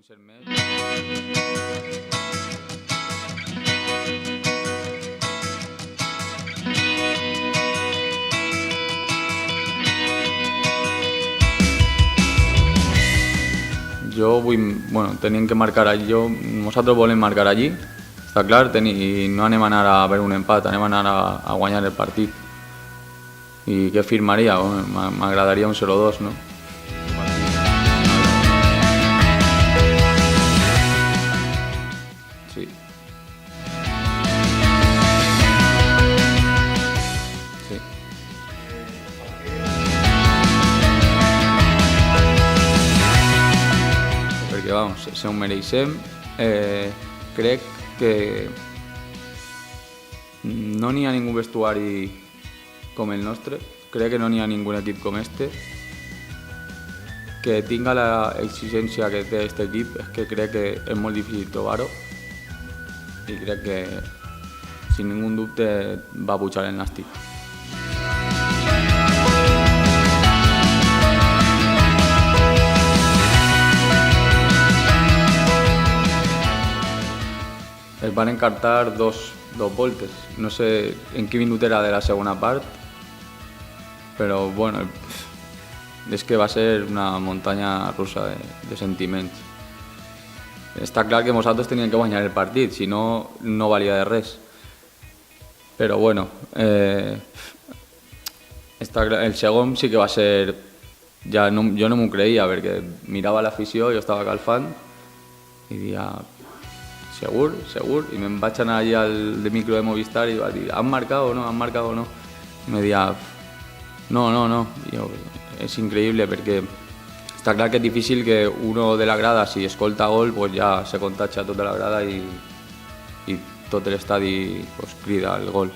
cert més. Jo vull, bueno, tenim que marcar allí, nosaltres volem marcar allí, està clar, i no anem a anar a veure un empat, anem a anar a guanyar el partit. I què firmaria? M'agradaria un 0-2, no? Sí. Sí. Perquè, vamos, se ho mereixem. Crec que no n'hi ha ningú vestuari com el nostre, crec que no n'hi ha ningú equip com este que tinga l'exigència que té aquest equip, és que crec que és molt difícil trobar-ho i crec que sin ningú dubte va pujar el Nàstic. Es van encartar dos voltes, no sé en quin minut era de la segona part, però bueno, és que va ser una muntanya russa de sentiments. Està clar que nosaltres teníem que guanyar el partit, si no, no valia de res. Però bueno, el segon sí que va ser... Ja no, jo no m'ho creia, perquè mirava l'afició, jo estava calfant i dia segur, segur, i me'n vaig anar allà al micro de Movistar i va dir, ¿han marcado o no? ¿Han marcado o no? I me deia, no. I jo, és increïble perquè està clar que és difícil que uno de la grada, si escolta gol, pues ja se contagia tota la grada i tot l'estadi pues, crida el gol.